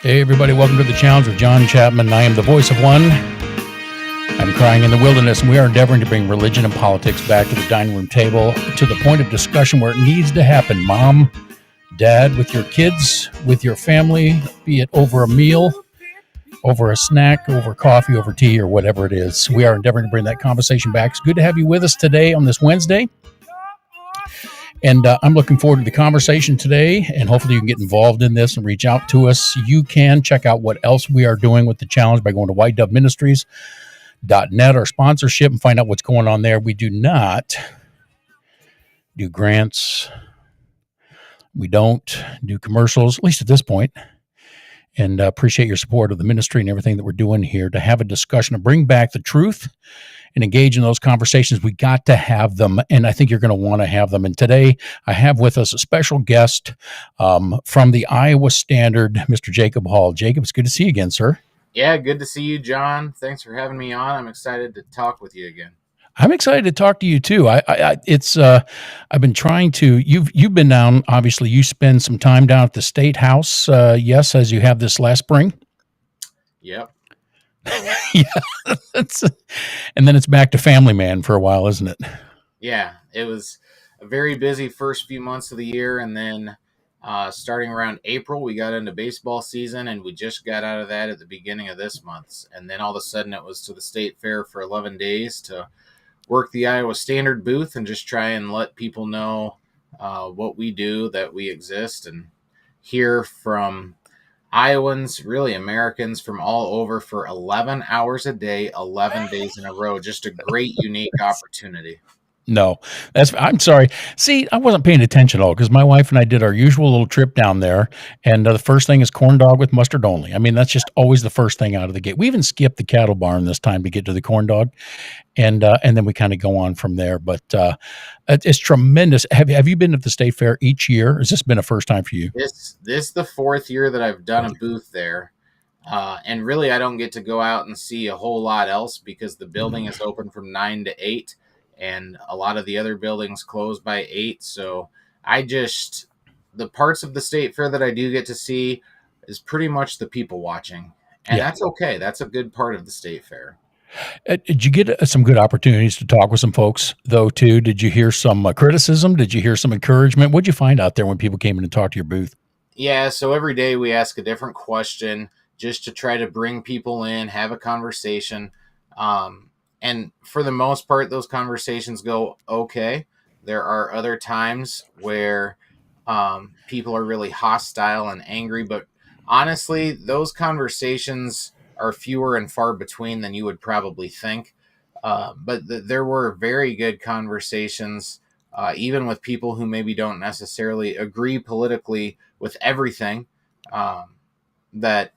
Hey, everybody, welcome to the Challenge with John Chapman. I am the voice of one. I'm crying in the wilderness, and we are endeavoring to bring religion and politics back to the dining room table, to the point of discussion where it needs to happen. Mom, Dad, with your kids, with your family, be it over a meal, over a snack, over coffee, over tea, or whatever it is. We are endeavoring to bring that conversation back. It's good to have you with us today on this Wednesday. And I'm looking forward to the conversation today, and hopefully you can get involved in this and reach out to us. You can check out what else we are doing with the challenge by going to whitedoveministries.net, our sponsorship, and find out what's going on there. We do not do grants. We don't do commercials, at least at this point. And appreciate your support of the ministry and everything that we're doing here to have a discussion, to bring back the truth and engage in those conversations. We got to have them, and I think you're going to want to have them. And today I have with us a special guest from the Iowa Standard, Mr. Jacob Hall. Jacob, it's good to see you again, sir. Yeah, good to see you, John. Thanks for having me on. I'm excited to talk with you again. I'm excited to talk to you too. I've been trying to. You've been down. Obviously, you spend some time down at the State House. Yes, as you have this last spring. Yep. Yeah, and then it's back to family man for a while, isn't it? Yeah, it was a very busy first few months of the year, and then starting around April, we got into baseball season, and we just got out of that at the beginning of this month. And then all of a sudden, it was to the state fair for 11 days to work the Iowa Standard booth and just try and let people know what we do, that we exist, and hear from Iowans, really Americans from all over for 11 hours a day, 11 days in a row. Just a great, unique opportunity. No, I'm sorry. See, I wasn't paying attention at all because my wife and I did our usual little trip down there, and the first thing is corn dog with mustard only. I mean, that's just always the first thing out of the gate. We even skipped the cattle barn this time to get to the corn dog, and then we kind of go on from there. But it's tremendous. Have you been at the state fair each year? Has this been a first time for you? This is the fourth year that I've done a booth there. And really, I don't get to go out and see a whole lot else because the building is open from 9 to 8. And a lot of the other buildings close by 8. So the parts of the state fair that I do get to see is pretty much the people watching. And That's okay. That's a good part of the state fair. Did you get some good opportunities to talk with some folks, though, too? Did you hear some criticism? Did you hear some encouragement? What'd you find out there when people came in and talked to your booth? Yeah, so every day we ask a different question just to try to bring people in, have a conversation. And for the most part, those conversations go okay. There are other times where people are really hostile and angry, but honestly, those conversations are fewer and far between than you would probably think. But there were very good conversations, even with people who maybe don't necessarily agree politically with everything that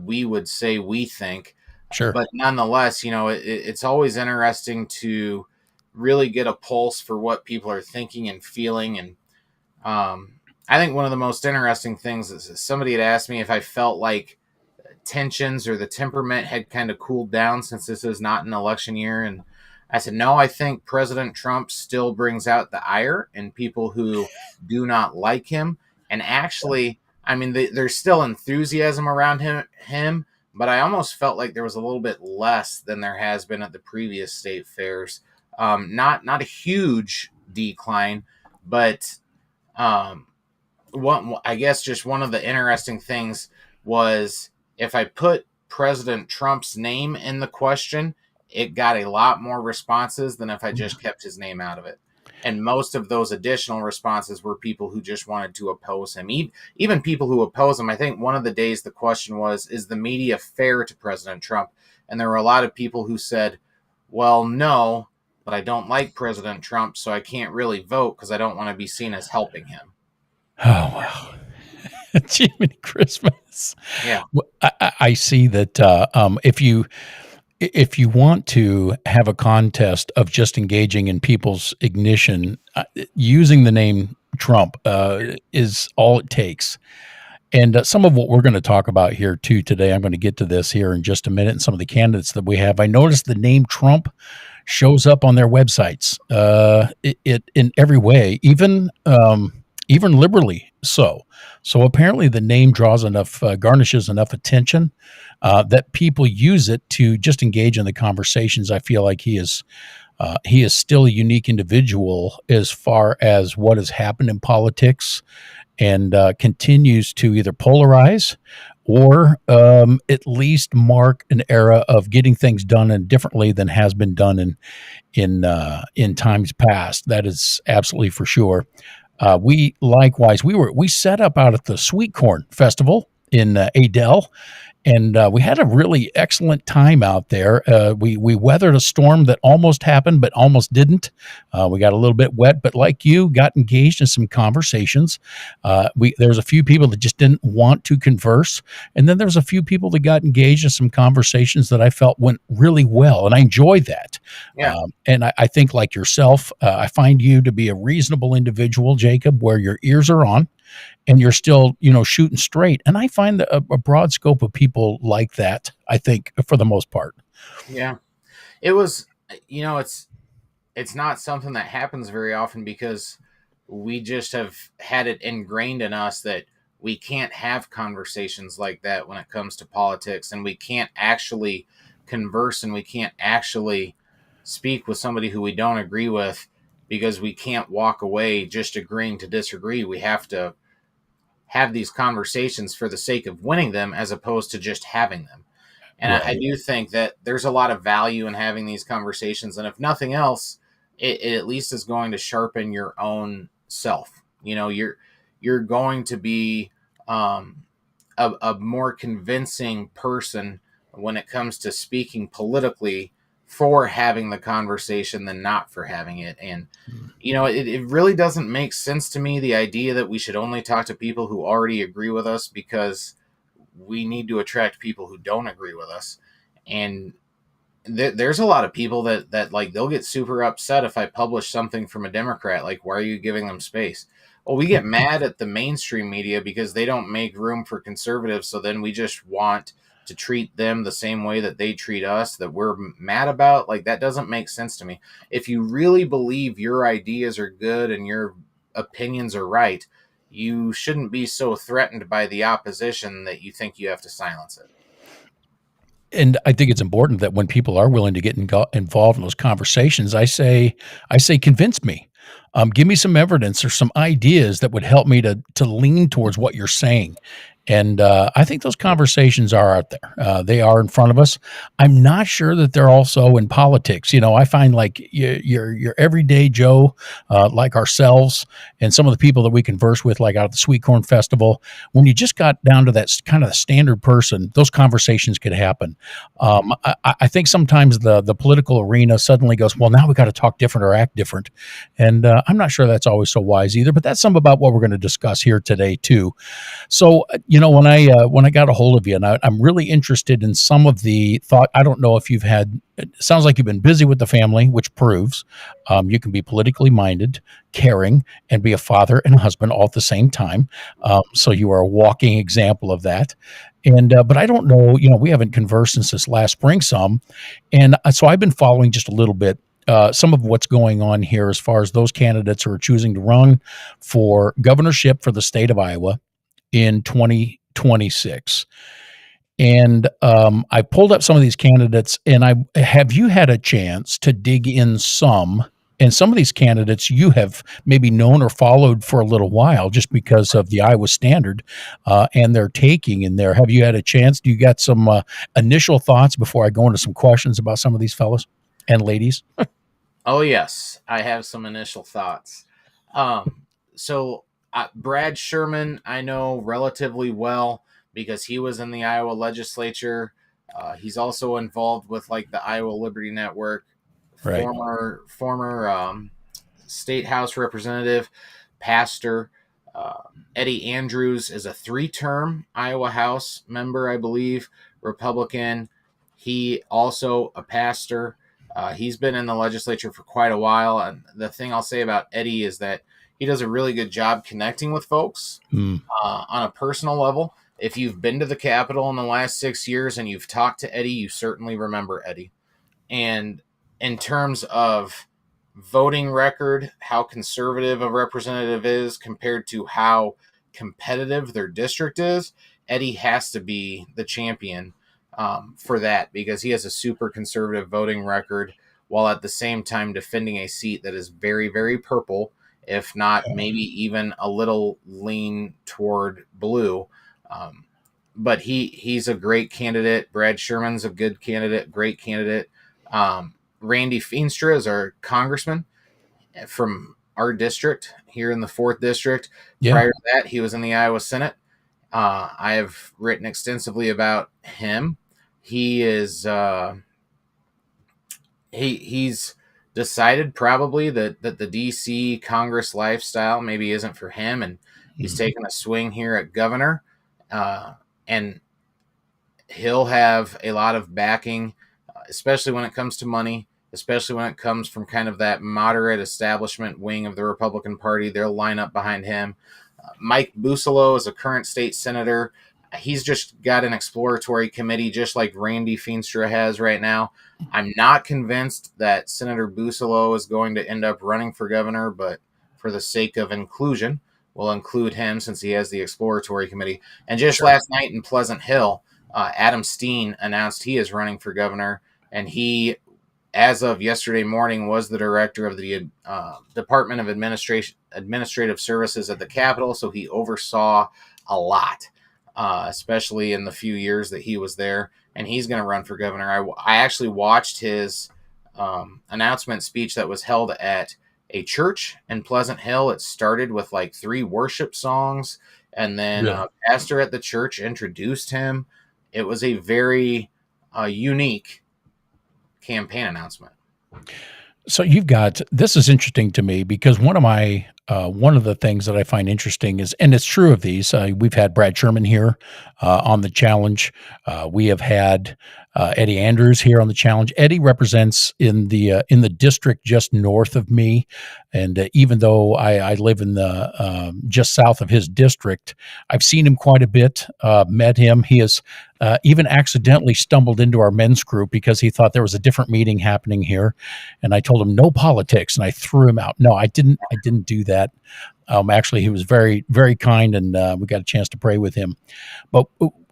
we would say we think. Sure. But nonetheless, it's always interesting to really get a pulse for what people are thinking and feeling. And I think one of the most interesting things is somebody had asked me if I felt like tensions or the temperament had kind of cooled down since this is not an election year. And I said, no, I think President Trump still brings out the ire in people who do not like him. And actually, I mean, there's still enthusiasm around him. But I almost felt like there was a little bit less than there has been at the previous state fairs. Not a huge decline, but I guess just one of the interesting things was if I put President Trump's name in the question, it got a lot more responses than if I just kept his name out of it. And most of those additional responses were people who just wanted to oppose him. Even people who oppose him. I think one of the days the question was, is the media fair to President Trump? And there were a lot of people who said, well, no, but I don't like President Trump, so I can't really vote because I don't want to be seen as helping him. Oh, wow. Jiminy Christmas. Yeah. I see that if you want to have a contest of just engaging in people's ignition, using the name Trump is all it takes. And some of what we're going to talk about here too today, I'm going to get to this here in just a minute, and some of the candidates that we have. I noticed the name Trump shows up on their websites it in every way, even liberally So apparently the name draws enough, garnishes enough attention that people use it to just engage in the conversations. I feel like he is still a unique individual as far as what has happened in politics, and continues to either polarize or at least mark an era of getting things done and differently than has been done in times past. That is absolutely for sure. We likewise we set up out at the Sweet Corn Festival in Adel, and we had a really excellent time out there. We weathered a storm that almost happened, but almost didn't. We got a little bit wet, but like you, got engaged in some conversations. We There was a few people that just didn't want to converse, and then there was a few people that got engaged in some conversations that I felt went really well, and I enjoyed that. Yeah. And I think, like yourself, I find you to be a reasonable individual, Jacob, where your ears are on and you're still, shooting straight. And I find that a broad scope of people like that, I think, for the most part. Yeah. It was, it's not something that happens very often because we just have had it ingrained in us that we can't have conversations like that when it comes to politics, and we can't actually converse, and we can't actually speak with somebody who we don't agree with, because we can't walk away just agreeing to disagree. We have to have these conversations for the sake of winning them as opposed to just having them. And I Right. do think that there's a lot of value in having these conversations. And if nothing else, it at least is going to sharpen your own self. You're going to be a more convincing person when it comes to speaking politically for having the conversation than not for having it. And it really doesn't make sense to me, the idea that we should only talk to people who already agree with us, because we need to attract people who don't agree with us. And there's a lot of people that like, they'll get super upset if I publish something from a Democrat. Like, why are you giving them space? Well, we get mad at the mainstream media because they don't make room for conservatives. So then we just want to treat them the same way that they treat us, that we're mad about. Like, that doesn't make sense to me. If you really believe your ideas are good and your opinions are right, you shouldn't be so threatened by the opposition that you think you have to silence it. And I think it's important that when people are willing to get involved in those conversations, I say, convince me. Give me some evidence or some ideas that would help me to lean towards what you're saying. And I think those conversations are out there. They are in front of us. I'm not sure that they're also in politics. I find like your everyday Joe, like ourselves, and some of the people that we converse with, like out at the Sweet Corn Festival. When you just got down to that kind of standard person, those conversations could happen. I think sometimes the political arena suddenly goes, well, now we got to talk different or act different, and I'm not sure that's always so wise either. But that's some about what we're going to discuss here today too. So, when I got a hold of you, and I'm really interested in some of the thought. I don't know if you've had. It sounds like you've been busy with the family, which proves you can be politically minded, caring, and be a father and a husband all at the same time. So you are a walking example of that. And but I don't know. We haven't conversed since this last spring some, and so I've been following just a little bit. Some of what's going on here as far as those candidates who are choosing to run for governorship for the state of Iowa in 2026. And I pulled up some of these candidates, and have you had a chance to dig in some? And some of these candidates you have maybe known or followed for a little while just because of the Iowa Standard and their taking in there. Have you had a chance? Do you got some initial thoughts before I go into some questions about some of these fellas and ladies? Oh, yes, I have some initial thoughts. So Brad Sherman, I know relatively well because he was in the Iowa legislature. He's also involved with like the Iowa Liberty Network, Right. former state house representative, pastor. Eddie Andrews is a 3-term Iowa House member, I believe, Republican. He also a pastor. He's been in the legislature for quite a while. And the thing I'll say about Eddie is that he does a really good job connecting with folks Mm. on a personal level. If you've been to the Capitol in the last 6 years and you've talked to Eddie, you certainly remember Eddie. And in terms of voting record, how conservative a representative is compared to how competitive their district is, Eddie has to be the champion for that, because he has a super conservative voting record while at the same time defending a seat that is very, very purple, if not maybe even a little lean toward blue. But he's a great candidate. Brad Sherman's a good candidate, great candidate. Randy Feenstra is our congressman from our district here in the 4th District. Yeah. Prior to that, he was in the Iowa Senate. I have written extensively about him. He is he's decided probably that the DC Congress lifestyle maybe isn't for him, and he's taking a swing here at governor, and he'll have a lot of backing, especially when it comes to money, especially when it comes from kind of that moderate establishment wing of the Republican Party. They'll line up behind him. Mike Busolo is a current state senator. He's just got an exploratory committee, just like Randy Feenstra has right now. I'm not convinced that Senator Busolo is going to end up running for governor, but for the sake of inclusion, we'll include him since he has the exploratory committee. And just last night in Pleasant Hill, Adam Steen announced he is running for governor, and he, as of yesterday morning, was the director of the Department of Administrative Services at the Capitol, so he oversaw a lot, especially in the few years that he was there, and he's going to run for governor. I actually watched his announcement speech that was held at a church in Pleasant Hill. It started with like 3 worship songs, and then a pastor at the church introduced him. It was a very unique campaign announcement. So you've got, this is interesting to me because one of the things that I find interesting is, and it's true of these, we've had Brad Sherman here on the challenge. We have had Eddie Andrews here on the challenge. Eddie represents in the district just north of me, and even though I live in the just south of his district, I've seen him quite a bit. Met him. He has even accidentally stumbled into our men's group because he thought there was a different meeting happening here, and I told him no politics, and I threw him out. No, I didn't do that. Actually, he was very, very kind, and we got a chance to pray with him. But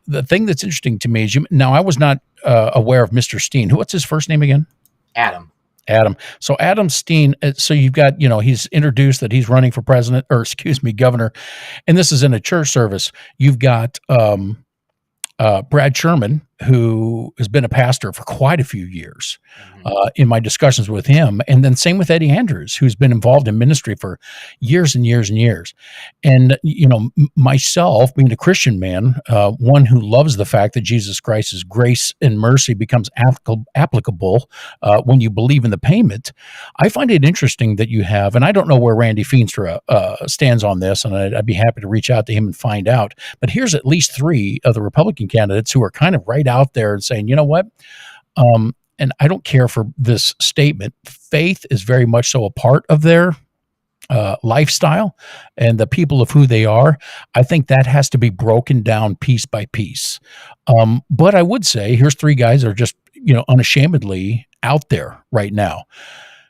the thing that's interesting to me is, now I was not aware of Mr. Steen. What's his first name again? Adam. So Adam Steen. So you've got, he's introduced that he's running for president, or excuse me, governor, and this is in a church service. You've got Brad Sherman, who has been a pastor for quite a few years, in my discussions with him. And then same with Eddie Andrews, who's been involved in ministry for years and years and years. And, myself being a Christian man, one who loves the fact that Jesus Christ's grace and mercy becomes applicable when you believe in the payment, I find it interesting that you have, and I don't know where Randy Feenstra stands on this, and I'd be happy to reach out to him and find out. But here's at least 3 of the Republican candidates who are kind of right out there and saying, you know what? And I don't care for this statement. Faith is very much so a part of their lifestyle and the people of who they are. I think that has to be broken down piece by piece. But I would say here's 3 guys that are just, unashamedly out there right now.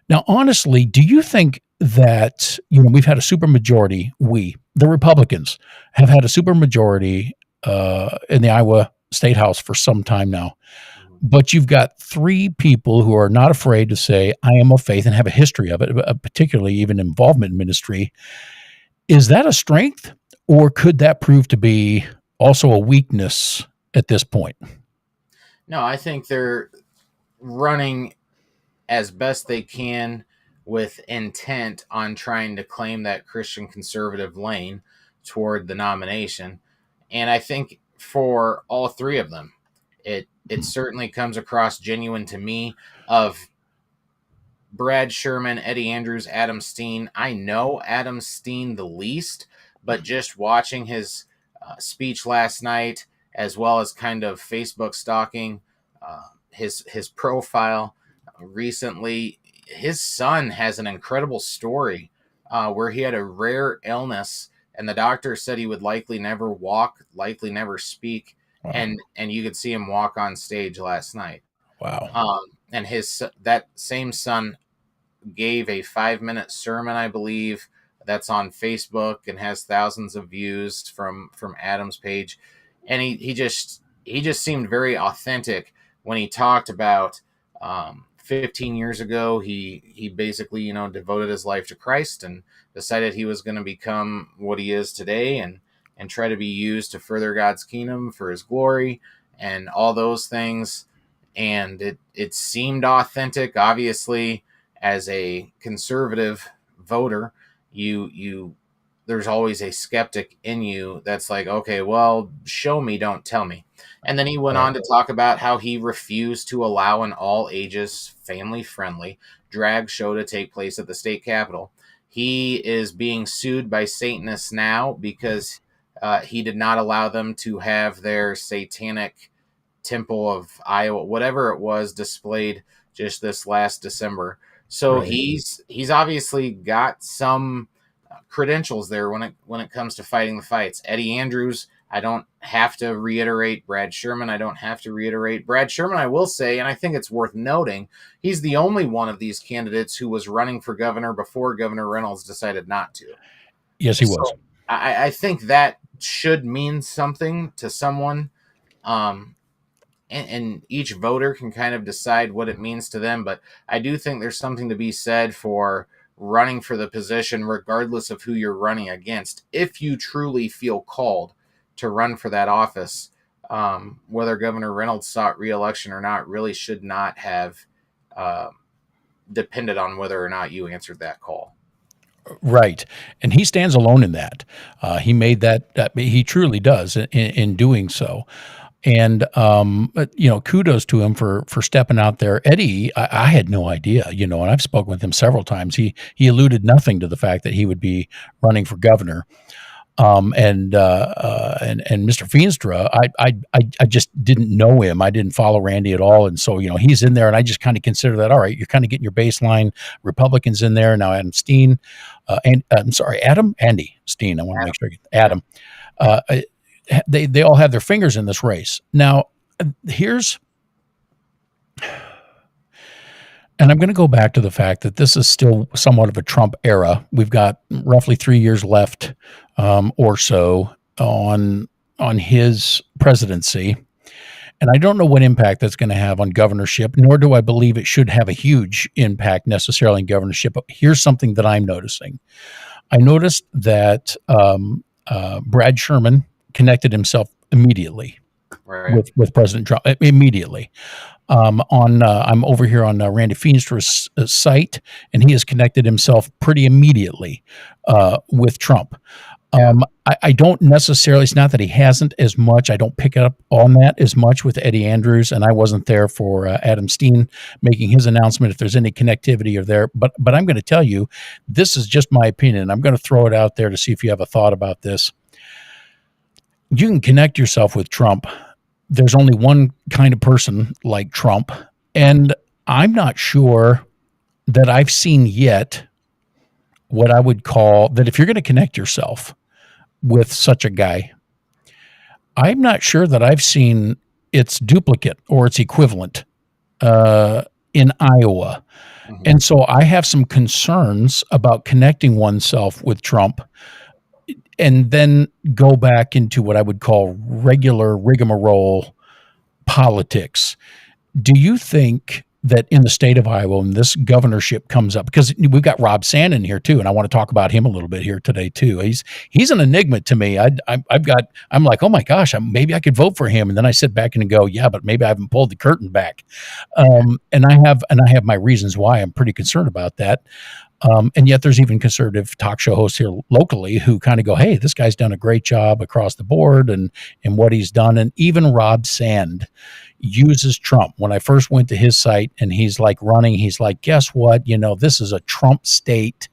Now, honestly, do you think that, we've had a supermajority, the Republicans, have had a supermajority in the Iowa State House for some time now? But you've got 3 people who are not afraid to say, I am of faith, and have a history of it, particularly even involvement in ministry. Is that a strength, or could that prove to be also a weakness at this point? No, I think they're running as best they can with intent on trying to claim that Christian conservative lane toward the nomination. And I think for all 3 of them, it certainly comes across genuine to me. Of Brad Sherman, Eddie Andrews, Adam Steen, I know Adam Steen the least, but just watching his speech last night, as well as kind of Facebook stalking his profile recently, his son has an incredible story where he had a rare illness, and the doctor said he would likely never walk, likely never speak. Wow. And you could see him walk on stage last night. Wow. And that same son gave a 5-minute sermon, I believe, that's on Facebook and has thousands of views from Adam's page, and he just seemed very authentic when he talked about 15 years ago he basically, you know, devoted his life to Christ and decided he was going to become what he is today, and try to be used to further God's kingdom for his glory and all those things. And it seemed authentic. Obviously, as a conservative voter, you there's always a skeptic in you that's like, okay, well, show me, don't tell me. And then he went on to talk about how he refused to allow an all ages, family friendly drag show to take place at the state capitol. He is being sued by Satanists now because he did not allow them to have their satanic Temple of Iowa, whatever it was, displayed just this last December. So Right. he's obviously got some credentials there when it comes to fighting the fights. Eddie Andrews, I don't have to reiterate. Brad Sherman, I don't have to reiterate. Brad Sherman, I will say, and I think it's worth noting, he's the only one of these candidates who was running for governor before Governor Reynolds decided not to. Yes, he was. So I think that should mean something to someone. And each voter can kind of decide what it means to them. But I do think there's something to be said for running for the position, regardless of who you're running against. If you truly feel called to run for that office, whether Governor Reynolds sought re-election or not really should not have depended on whether or not you answered that call. Right. And he stands alone in that. He made that he truly does in doing so. And, you know, kudos to him for stepping out there. Eddie, I had no idea, you know, and I've spoken with him several times. He alluded nothing to the fact that he would be running for governor. And Mr. Feenstra, I just didn't know him. I didn't follow Randy at all. And so, you know, he's in there and I just kind of consider that, all right, you're kind of getting your baseline Republicans in there. Now, Adam Steen, Andy Steen. I want to make sure I get Adam. They all have their fingers in this race. Now, and I'm going to go back to the fact that this is still somewhat of a Trump era. We've got roughly 3 years left or so on his presidency. And I don't know what impact that's going to have on governorship, nor do I believe it should have a huge impact necessarily in governorship. But here's something that I'm noticing. I noticed that Brad Sherman connected himself immediately with President Trump immediately. I'm over here on Randy Feenstra's site, and he has connected himself pretty immediately with Trump. I don't necessarily, it's not that he hasn't as much. I don't pick up on that as much with Eddie Andrews, and I wasn't there for Adam Steen making his announcement if there's any connectivity or there. But I'm going to tell you, this is just my opinion. I'm going to throw it out there to see if you have a thought about this. You can connect yourself with Trump. There's only one kind of person like Trump, and I'm not sure that I've seen yet what I would call that if you're going to connect yourself with such a guy, I'm not sure that I've seen its duplicate or its equivalent in Iowa. Mm-hmm. And so I have some concerns about connecting oneself with Trump and then go back into what I would call regular rigmarole politics. Do you think that in the state of Iowa, when this governorship comes up, because we've got Rob Sand in here too, and I want to talk about him a little bit here today too. He's an enigma to me. I'm like, oh my gosh, maybe I could vote for him, and then I sit back and go, yeah, but maybe I haven't pulled the curtain back, and I have my reasons why I'm pretty concerned about that. And yet there's even conservative talk show hosts here locally who kind of go, hey, this guy's done a great job across the board and what he's done. And even Rob Sand uses Trump. When I first went to his site and he's like running, he's like, guess what? You know, this is a Trump state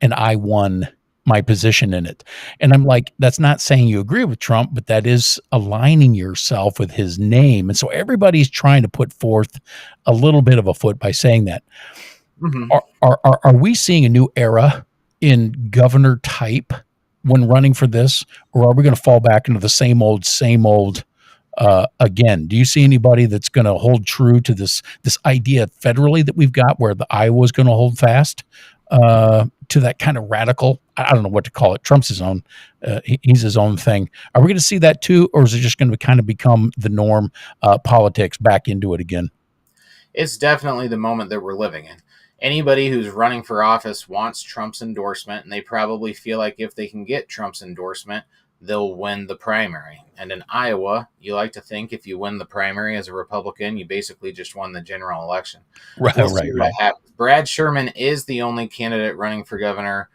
and I won my position in it. And I'm like, that's not saying you agree with Trump, but that is aligning yourself with his name. And so everybody's trying to put forth a little bit of a foot by saying that. Mm-hmm. Are we seeing a new era in governor type when running for this, or are we going to fall back into the same old again? Do you see anybody that's going to hold true to this idea federally that we've got, where the Iowa is going to hold fast to to that kind of radical, I don't know what to call it. Trump's his own, he's his own thing. Are we going to see that too? Or is it just going to kind of become the norm, politics back into it again? It's definitely the moment that we're living in. Anybody who's running for office wants Trump's endorsement, and they probably feel like if they can get Trump's endorsement, they'll win the primary. And in Iowa, you like to think if you win the primary as a Republican, you basically just won the general election. Right, We'll see right, what right. happens. Brad Sherman is the only candidate running for governor.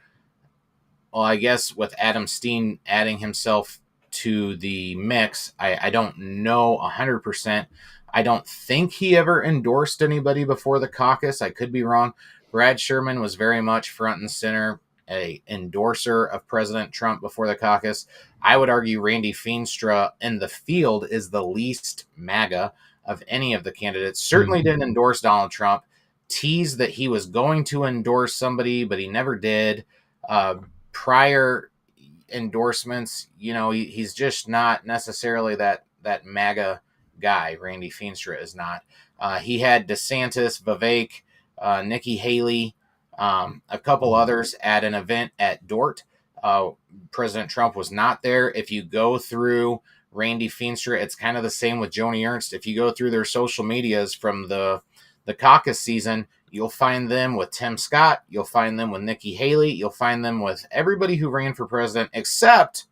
Well, I guess with Adam Steen adding himself to the mix, I don't know 100%. I don't think he ever endorsed anybody before the caucus. I could be wrong. Brad Sherman was very much front and center, a endorser of President Trump before the caucus. I would argue Randy Feenstra in the field is the least MAGA of any of the candidates. Certainly didn't endorse Donald Trump. Teased that he was going to endorse somebody, but he never did. Prior endorsements, he's just not necessarily that MAGA guy. Randy Feenstra is not. He had DeSantis, Vivek, Nikki Haley, a couple others at an event at Dort. President Trump was not there. If you go through Randy Feenstra, it's kind of the same with Joni Ernst. If you go through their social medias from the caucus season, you'll find them with Tim Scott. You'll find them with Nikki Haley. You'll find them with everybody who ran for president except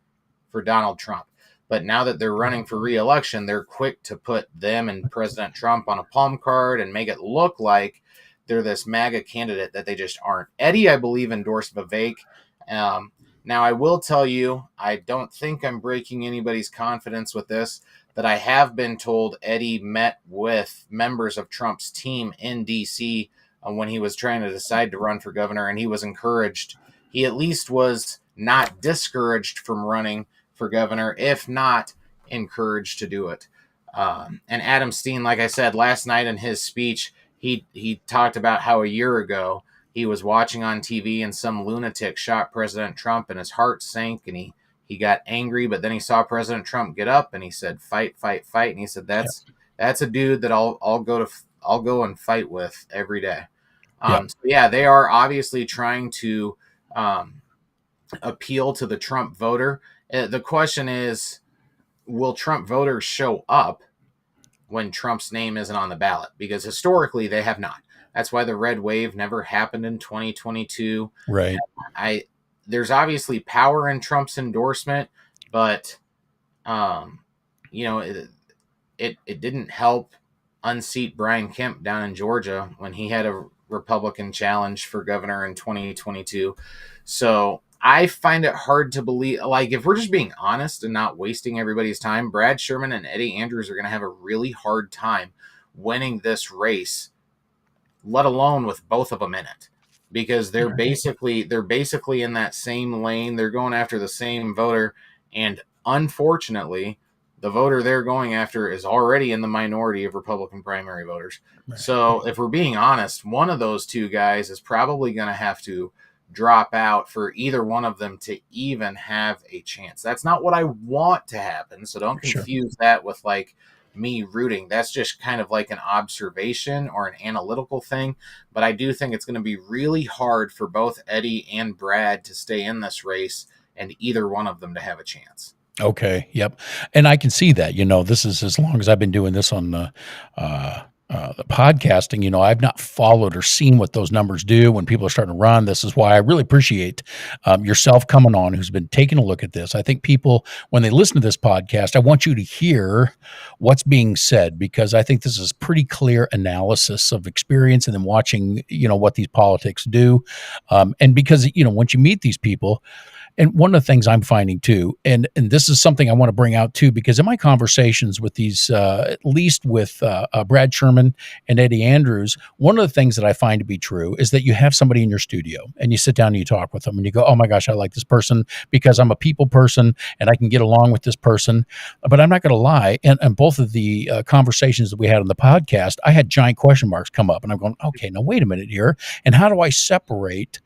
for Donald Trump. But now that they're running for re-election, they're quick to put them and President Trump on a palm card and make it look like they're this MAGA candidate that they just aren't. Eddie, I believe, endorsed Vivek. Now, I will tell you, I don't think I'm breaking anybody's confidence with this, that I have been told Eddie met with members of Trump's team in D.C. When he was trying to decide to run for governor, and he was encouraged. He at least was not discouraged from running for governor, if not encouraged to do it. And Adam Steen, like I said, last night in his speech, he talked about how a year ago he was watching on TV and some lunatic shot President Trump and his heart sank and he got angry, but then he saw President Trump get up and he said, "Fight, fight, fight." And he said, that's a dude that I'll go and fight with every day. So yeah, they are obviously trying to appeal to the Trump voter. The question is, will Trump voters show up when Trump's name isn't on the ballot? Because historically they have not. That's why the red wave never happened in 2022. Right. There's obviously power in Trump's endorsement, but it didn't help unseat Brian Kemp down in Georgia when he had a Republican challenge for governor in 2022. So I find it hard to believe, like, if we're just being honest and not wasting everybody's time, Brad Sherman and Eddie Andrews are going to have a really hard time winning this race, let alone with both of them in it, because they're basically in that same lane. They're going after the same voter, and unfortunately, the voter they're going after is already in the minority of Republican primary voters. Right. So if we're being honest, one of those two guys is probably going to have to drop out for either one of them to even have a chance. That's not what I want to happen, so don't confuse that with like me rooting. That's just kind of like an observation or an analytical thing, but I do think it's going to be really hard for both Eddie and Brad to stay in this race and either one of them to have a chance. Okay. Yep. And I can see that, this is as long as I've been doing this on the podcasting, I've not followed or seen what those numbers do when people are starting to run. This is why I really appreciate yourself coming on, who's been taking a look at this. I think people, when they listen to this podcast, I want you to hear what's being said, because I think this is pretty clear analysis of experience and then watching, what these politics do. And because, once you meet these people, and one of the things I'm finding too, and this is something I want to bring out too, because in my conversations with these, at least with Brad Sherman and Eddie Andrews, one of the things that I find to be true is that you have somebody in your studio and you sit down and you talk with them and you go, "Oh my gosh, I like this person because I'm a people person and I can get along with this person." But I'm not going to lie. And both of the conversations that we had on the podcast, I had giant question marks come up and I'm going, okay, now wait a minute here. And how do I separate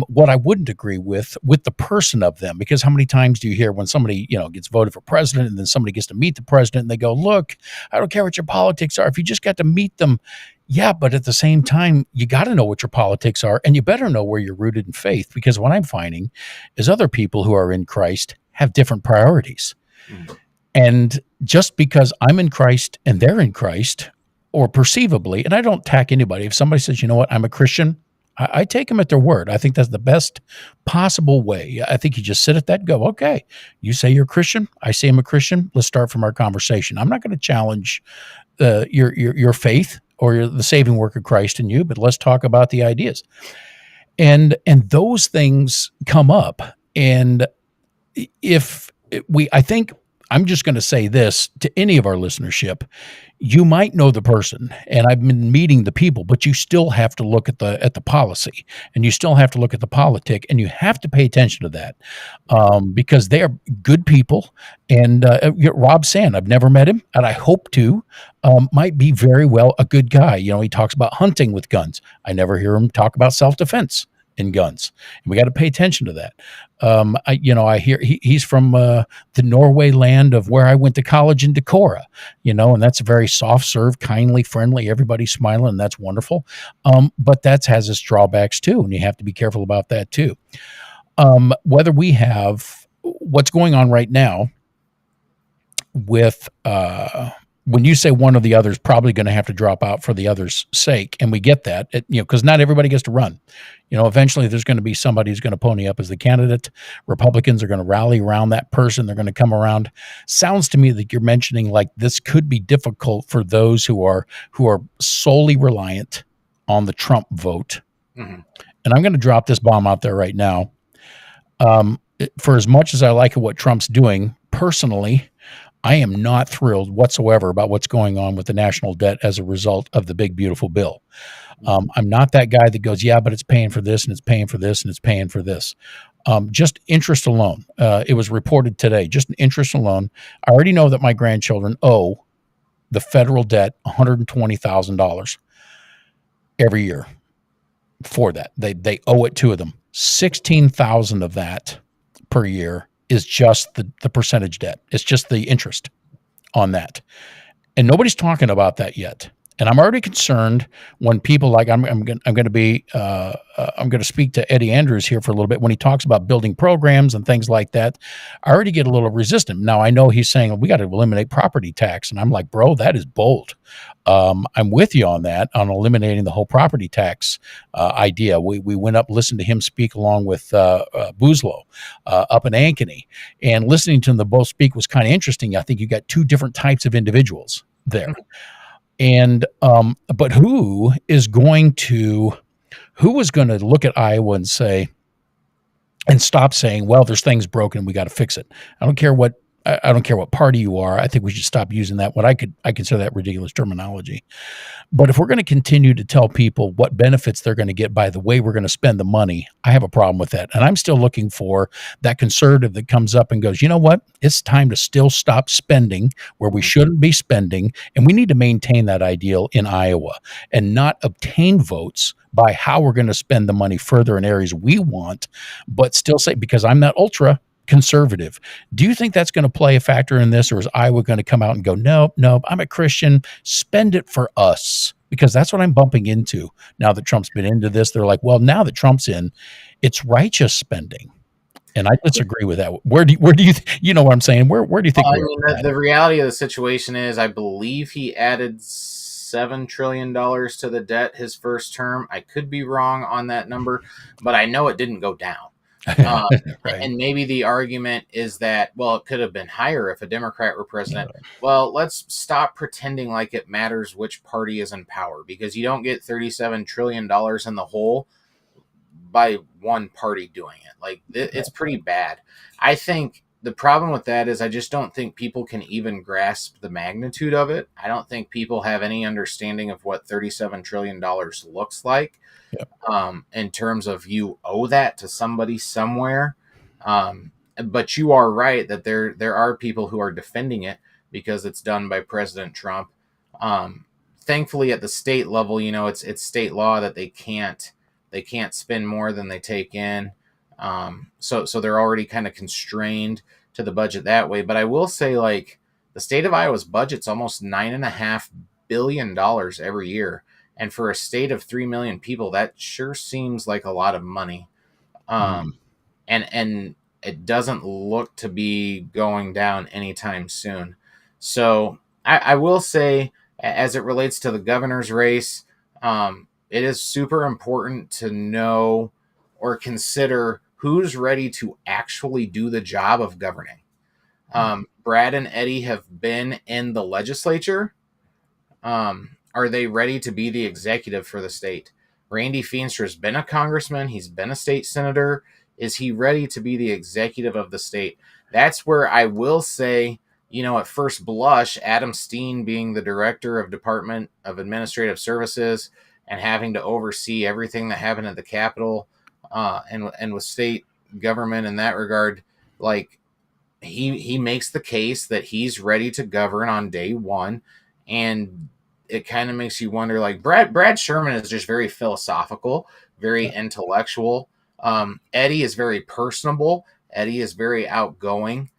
What I wouldn't agree with the person of them, because how many times do you hear when somebody, gets voted for president and then somebody gets to meet the president and they go, look, I don't care what your politics are. If you just got to meet them, yeah, but at the same time, you got to know what your politics are, and you better know where you're rooted in faith, because what I'm finding is other people who are in Christ have different priorities. Mm. And just because I'm in Christ and they're in Christ, or perceivably, and I don't attack anybody. If somebody says, you know what, I'm a Christian, I take them at their word. I think that's the best possible way. I think you just sit at that and go, okay, you say you're a Christian, I say I'm a Christian. Let's start from our conversation. I'm not going to challenge your faith or the saving work of Christ in you, but let's talk about the ideas. And those things come up. And I think I'm just going to say this to any of our listenership. You might know the person, and I've been meeting the people, but you still have to look at the policy, and you still have to look at the politic, and you have to pay attention to that, because they are good people. And Rob Sand, I've never met him, and I hope to. Might be very well a good guy. He talks about hunting with guns. I never hear him talk about self-defense in guns. And we got to pay attention to that. I hear he's from the Norway land of where I went to college in Decorah, and that's a very soft serve, kindly, friendly, everybody's smiling, and that's wonderful. But that has its drawbacks too, and you have to be careful about that too. Whether we have what's going on right now with when you say one or the other is probably going to have to drop out for the other's sake, and we get that, because not everybody gets to run. Eventually there's going to be somebody who's going to pony up as the candidate. Republicans are going to rally around that person. They're going to come around. Sounds to me that you're mentioning like this could be difficult for those who are solely reliant on the Trump vote. Mm-hmm. And I'm going to drop this bomb out there right now. For as much as I like what Trump's doing, personally, I am not thrilled whatsoever about what's going on with the national debt as a result of the big, beautiful bill. I'm not that guy that goes, yeah, but it's paying for this and it's paying for this and it's paying for this. Just interest alone. It was reported today, just an interest alone. I already know that my grandchildren owe the federal debt $120,000 every year for that. They owe it, two of them. 16,000 of that per year is just the percentage debt. It's just the interest on that. And nobody's talking about that yet. And I'm already concerned when people like I'm going to speak to Eddie Andrews here for a little bit when he talks about building programs and things like that. I already get a little resistant. Now I know he's saying we got to eliminate property tax, and I'm like, bro, that is bold. I'm with you on that, on eliminating the whole property tax idea. We went up, listened to him speak along with Boozlow up in Ankeny, and listening to them both speak was kind of interesting. I think you got two different types of individuals there. Mm-hmm. And but who is going to look at Iowa and say, and stop saying, well, there's things broken, we got to fix it. I don't care what party you are. I think we should stop using that. I consider that ridiculous terminology. But if we're going to continue to tell people what benefits they're going to get by the way we're going to spend the money, I have a problem with that. And I'm still looking for that conservative that comes up and goes, you know what? It's time to still stop spending where we shouldn't be spending. And we need to maintain that ideal in Iowa and not obtain votes by how we're going to spend the money further in areas we want, but still say, because I'm that ultra conservative. Do you think that's going to play a factor in this, or is Iowa going to come out and go, nope, I'm a Christian, spend it for us? Because that's what I'm bumping into now that Trump's been into this. They're like, well, now that Trump's in, it's righteous spending. And I disagree with that. Where do you you know what I'm saying? Where do you think the reality of the situation is, I believe he added $7 trillion to the debt his first term. I could be wrong on that number, but I know it didn't go down. Right. And maybe the argument is that, well, it could have been higher if a Democrat were president. Right. Well, let's stop pretending like it matters which party is in power, because you don't get $37 trillion in the hole by one party doing it. Like, it's pretty bad. I think the problem with that is I just don't think people can even grasp the magnitude of it. I don't think people have any understanding of what $37 trillion looks like. Yep. In terms of you owe that to somebody somewhere. But you are right that there are people who are defending it because it's done by President Trump. Thankfully, at the state level, it's state law that they can't They can't spend more than they take in. So they're already kind of constrained to the budget that way. But I will say, like, the state of Iowa's budget's almost $9.5 billion every year. And for a state of 3 million people, that sure seems like a lot of money. And it doesn't look to be going down anytime soon. So I will say, as it relates to the governor's race, it is super important to know or consider who's ready to actually do the job of governing. Brad and Eddie have been in the legislature. Are they ready to be the executive for the state? Randy Feenstra's been a congressman. He's been a state senator. Is he ready to be the executive of the state? That's where I will say, at first blush, Adam Steen being the director of Department of Administrative Services and having to oversee everything that happened at the Capitol and with state government in that regard, like, he makes the case that he's ready to govern on day one. And it kind of makes you wonder, like, Brad Sherman is just very philosophical, very intellectual. Eddie is very personable. Eddie is very outgoing.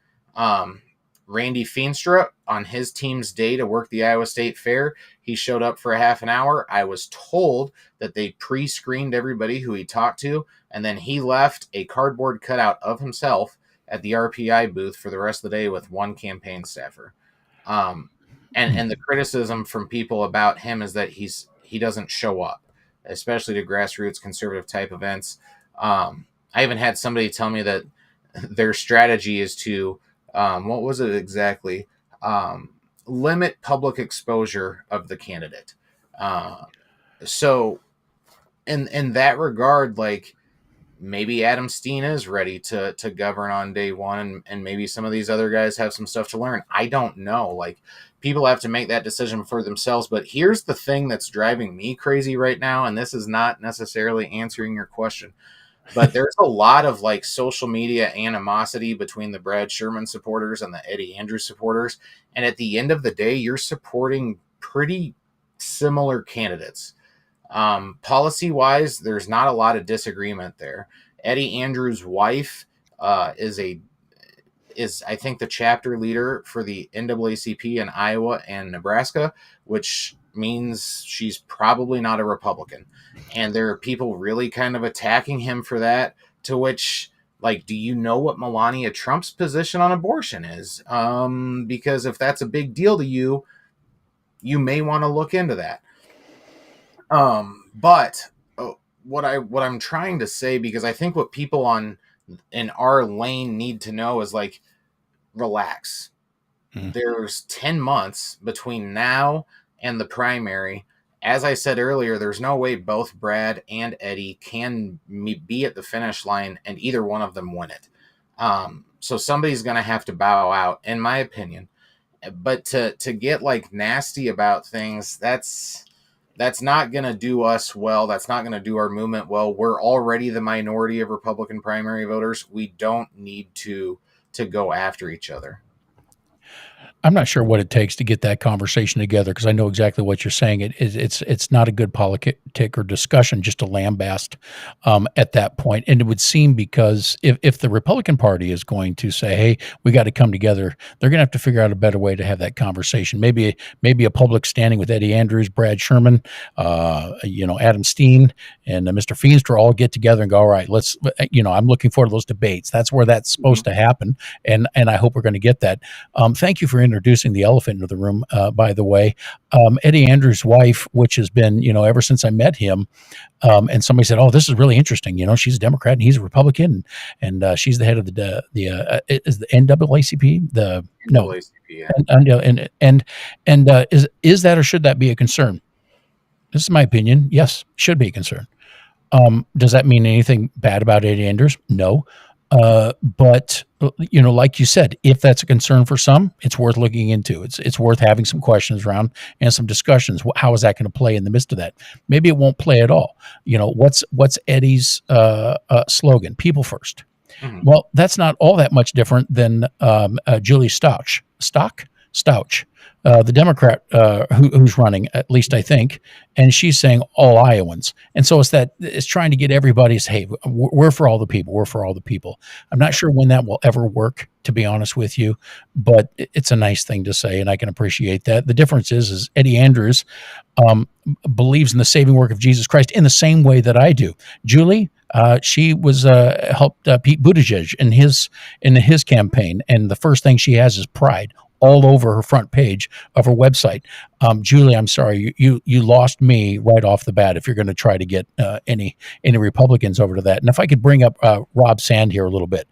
Randy Feenstra, on his team's day to work the Iowa State Fair, he showed up for a half an hour. I was told that they pre-screened everybody who he talked to, and then he left a cardboard cutout of himself at the RPI booth for the rest of the day with one campaign staffer. And the criticism from people about him is that he doesn't show up, especially to grassroots conservative type events. I even had somebody tell me that their strategy is to, what was it exactly? Limit public exposure of the candidate. So in that regard, like, maybe Adam Steen is ready to govern on day one, and maybe some of these other guys have some stuff to learn. I don't know. Like, people have to make that decision for themselves. But here's the thing that's driving me crazy right now, and this is not necessarily answering your question, but there's a lot of, like, social media animosity between the Brad Sherman supporters and the Eddie Andrews supporters. And at the end of the day, you're supporting pretty similar candidates. Policy-wise, there's not a lot of disagreement there. Eddie Andrews' wife is I think the chapter leader for the NAACP in Iowa and Nebraska, which means she's probably not a Republican. And there are people really kind of attacking him for that, to which, like, do you know what Melania Trump's position on abortion is? Because if that's a big deal to you, you may want to look into that. But what I'm trying to say, because I think what people in our lane need to know is, like, relax. There's 10 months between now and the primary. As I said earlier, there's no way both Brad and Eddie can be at the finish line and either one of them win it. So somebody's going to have to bow out, in my opinion. But to get, like, nasty about things, that's not going to do us well. That's not going to do our movement well. We're already the minority of Republican primary voters. We don't need to go after each other. I'm not sure what it takes to get that conversation together, because I know exactly what you're saying. It's not a good politic or discussion just to lambast at that point. And it would seem, because if the Republican Party is going to say, hey, we got to come together, they're going to have to figure out a better way to have that conversation. Maybe a public standing with Eddie Andrews, Brad Sherman, Adam Steen, and Mr. Feenstra all get together and go, all right, let's, I'm looking forward to those debates. That's where that's supposed to happen. And I hope we're going to get that. Thank you for introducing the elephant into the room, by the way. Eddie Andrews' wife, which has been, ever since I met him, and somebody said, oh, this is really interesting. She's a Democrat and he's a Republican, and she's the head of is the NAACP? NAACP, yeah. Is that, or should that be a concern? This is my opinion. Yes, should be a concern. Does that mean anything bad about Eddie Andrews? No. But like you said, if that's a concern for some, it's worth looking into. It's worth having some questions around and some discussions. How is that going to play in the midst of that? Maybe it won't play at all. What's Eddie's slogan? People first. Mm-hmm. Well, that's not all that much different than Julie Stouch. the Democrat who's running, at least I think, and she's saying all Iowans. And so it's trying to get everybody to say, hey, we're for all the people. We're for all the people. I'm not sure when that will ever work, to be honest with you, but it's a nice thing to say, and I can appreciate that. The difference is Eddie Andrews um, believes in the saving work of Jesus Christ in the same way that I do. Julie, she was helped Pete Buttigieg in his campaign, and the first thing she has is pride all over her front page of her website. Julie, I'm sorry, you lost me right off the bat if you're going to try to get any Republicans over to that. And if I could bring up Rob Sand here a little bit.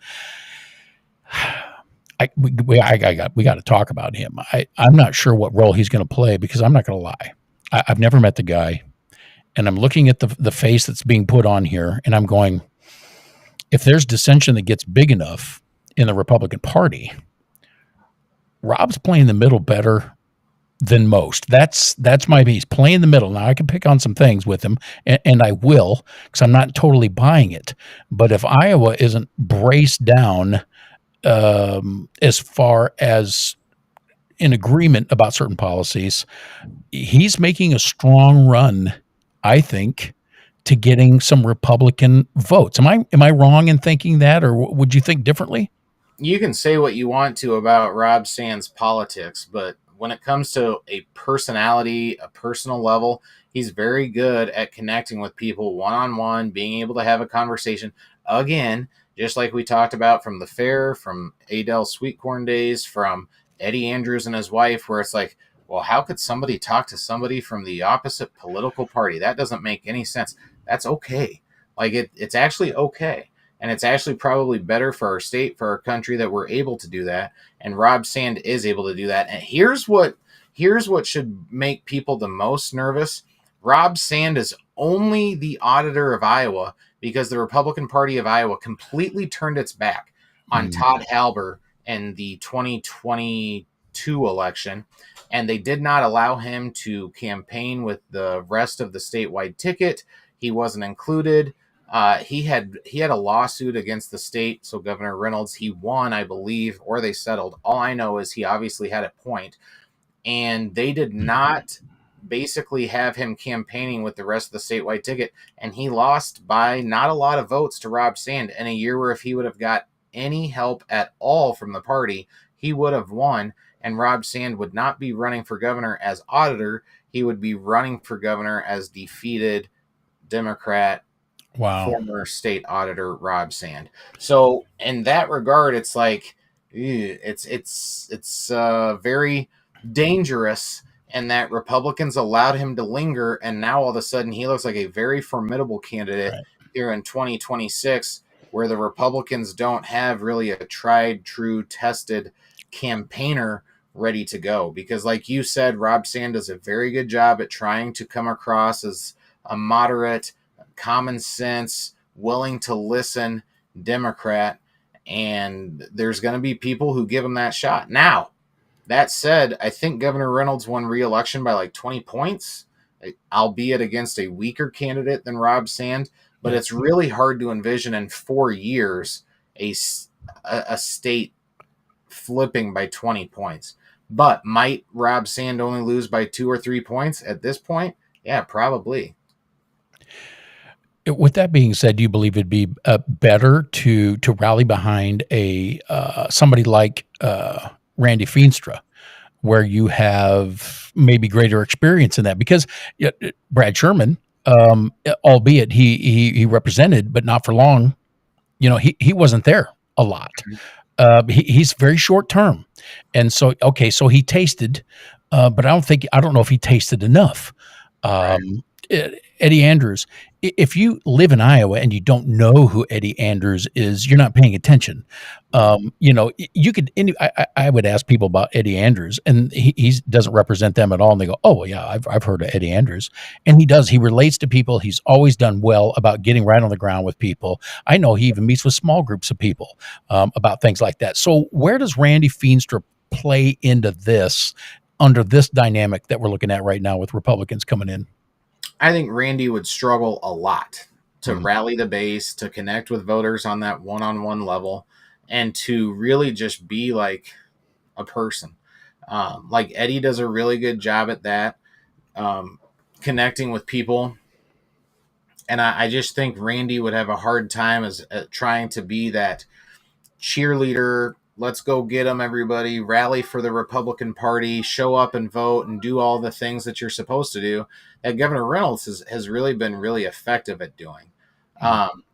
We got to talk about him. I'm not sure what role he's going to play because I'm not going to lie. I've never met the guy, and I'm looking at the face that's being put on here, and I'm going, if there's dissension that gets big enough in the Republican Party, Rob's playing the middle better than most. That's my piece. Playing the middle. Now I can pick on some things with him, and I will because I'm not totally buying it. But if Iowa isn't braced down as far as in agreement about certain policies, he's making a strong run, I think, to getting some Republican votes. Am I wrong in thinking that, or would you think differently? You can say what you want to about Rob Sand's politics, but when it comes to a personality, a personal level, he's very good at connecting with people one-on-one, being able to have a conversation. Again, just like we talked about from the fair, from Adele Sweetcorn days, from Eddie Andrews and his wife, where it's like, well, how could somebody talk to somebody from the opposite political party? That doesn't make any sense. That's okay. Like it's actually okay. And it's actually probably better for our state, for our country, that we're able to do that. And Rob Sand is able to do that. And here's what should make people the most nervous. Rob Sand is only the auditor of Iowa because the Republican Party of Iowa completely turned its back on Todd Halber in the 2022 election. And they did not allow him to campaign with the rest of the statewide ticket. He wasn't included. He had a lawsuit against the state, so Governor Reynolds, he won, I believe, or they settled. All I know is he obviously had a point, and they did not basically have him campaigning with the rest of the statewide ticket, and he lost by not a lot of votes to Rob Sand in a year where if he would have got any help at all from the party, he would have won, and Rob Sand would not be running for governor as auditor. He would be running for governor as defeated Democrat. Wow. Former state auditor Rob Sand. So in that regard, it's like it's very dangerous, and that Republicans allowed him to linger, and now all of a sudden he looks like a very formidable candidate here in 2026, where the Republicans don't have really a tried, true, tested campaigner ready to go. Because like you said, Rob Sand does a very good job at trying to come across as a moderate, common sense, willing to listen Democrat, and there's going to be people who give him that shot. Now, that said, I think Governor Reynolds won re-election by like 20 points, albeit against a weaker candidate than Rob Sand, but it's really hard to envision in 4 years a state flipping by 20 points. But might Rob Sand only lose by 2 or 3 points at this point? Yeah, probably. With that being said, do you believe it'd be better to rally behind a somebody like Randy Feenstra, where you have maybe greater experience in that? Because Brad Sherman, albeit he represented, but not for long, he wasn't there a lot. He's very short term, and so so he tasted, but I don't know if he tasted enough. Eddie Andrews, if you live in Iowa and you don't know who Eddie Andrews is, you're not paying attention. You could. I would ask people about Eddie Andrews, and he doesn't represent them at all. And they go, "Oh, well, yeah, I've heard of Eddie Andrews," and he does. He relates to people. He's always done well about getting right on the ground with people. I know he even meets with small groups of people about things like that. So, where does Randy Feenstra play into this under this dynamic that we're looking at right now with Republicans coming in? I think Randy would struggle a lot to rally the base, to connect with voters on that one-on-one level, and to really just be like a person. Like Eddie does a really good job at that, um, connecting with people. And I just think Randy would have a hard time as trying to be that cheerleader. Let's go get them, everybody. Rally for the Republican Party. Show up and vote and do all the things that you're supposed to do. That Governor Reynolds has really been really effective at doing. Um,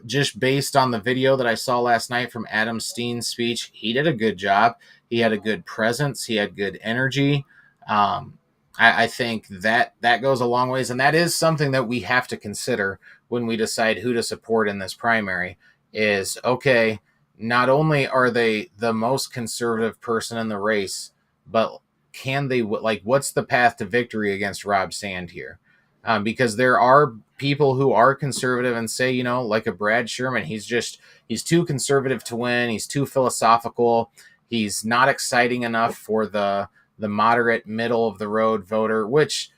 just based on the video that I saw last night from Adam Steen's speech, he did a good job. He had a good presence. He had good energy. Um, I think that goes a long ways, and that is something that we have to consider when we decide who to support in this primary. Is okay. Not only are they the most conservative person in the race, but can they, like, what's the path to victory against Rob Sand here? Because there are people who are conservative and say, like a Brad Sherman, he's too conservative to win. He's too philosophical. He's not exciting enough for the moderate middle of the road voter, which,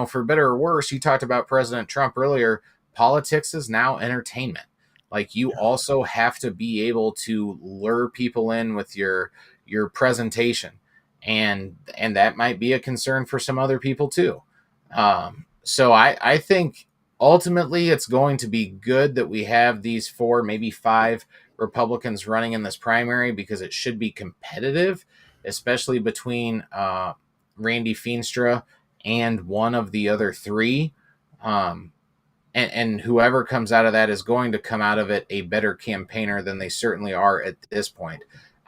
for better or worse, you talked about President Trump earlier. Politics is now entertainment. Like, you also have to be able to lure people in with your presentation, and that might be a concern for some other people too. So I think ultimately it's going to be good that we have these 4, maybe 5 Republicans running in this primary, because it should be competitive, especially between Randy Feenstra and one of the other 3. And whoever comes out of that is going to come out of it a better campaigner than they certainly are at this point.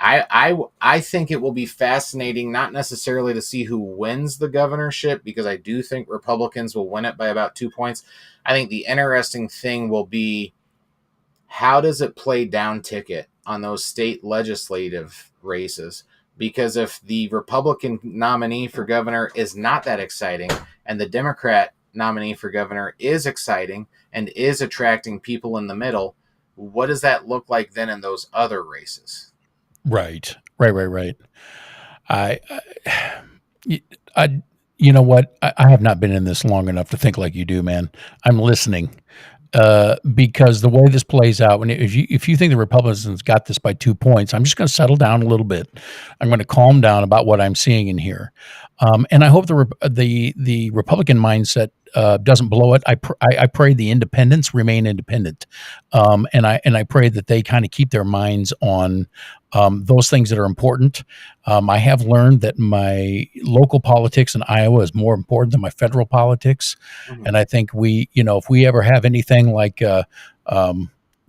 I think it will be fascinating, not necessarily to see who wins the governorship, because I do think Republicans will win it by about 2 points. I think the interesting thing will be, how does it play down ticket on those state legislative races? Because if the Republican nominee for governor is not that exciting, and the Democrat nominee for governor is exciting and is attracting people in the middle, what does that look like then in those other races? Right. I, I, you know what? I have not been in this long enough to think like you do, man. I'm listening. Because the way this plays out, if you think the Republicans got this by 2 points, I'm just going to settle down a little bit. I'm going to calm down about what I'm seeing in here, and I hope the Republican mindset doesn't blow it. I pray the independents remain independent, and I pray that they kind of keep their minds on those things that are important. I have learned that my local politics in Iowa is more important than my federal politics. Mm-hmm. And I think if we ever have anything like,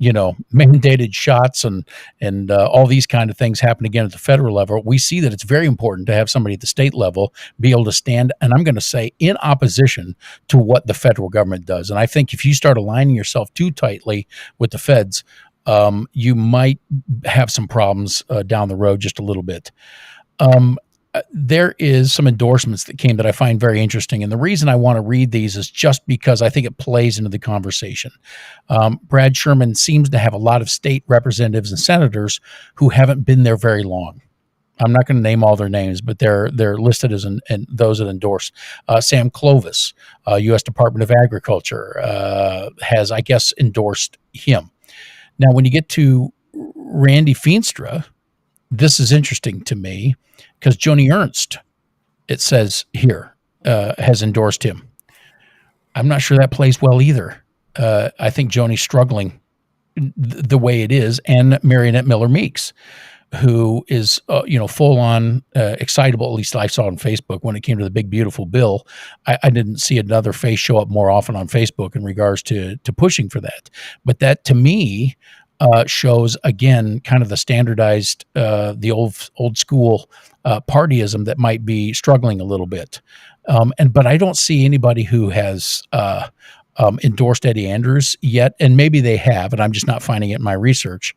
mandated shots and all these kind of things happen again at the federal level, we see that it's very important to have somebody at the state level be able to stand, and I'm going to say, in opposition to what the federal government does. And I think if you start aligning yourself too tightly with the feds, you might have some problems down the road just a little bit. There is some endorsements that came that I find very interesting. And the reason I want to read these is just because I think it plays into the conversation. Brad Sherman seems to have a lot of state representatives and senators who haven't been there very long. I'm not going to name all their names, but they're listed as and those that endorse. Sam Clovis, U.S. Department of Agriculture, has, I guess, endorsed him. Now, when you get to Randy Feenstra, this is interesting to me because Joni Ernst, it says here, has endorsed him. I'm not sure that plays well either. I think Joni's struggling the way it is, and Marionette Miller Meeks, who is, full on excitable. At least I saw on Facebook when it came to the big, beautiful bill. I didn't see another face show up more often on Facebook in regards to pushing for that. But that, to me, shows again kind of the standardized, the old school partyism that might be struggling a little bit. But I don't see anybody who has endorsed Eddie Andrews yet, and maybe they have, and I'm just not finding it in my research.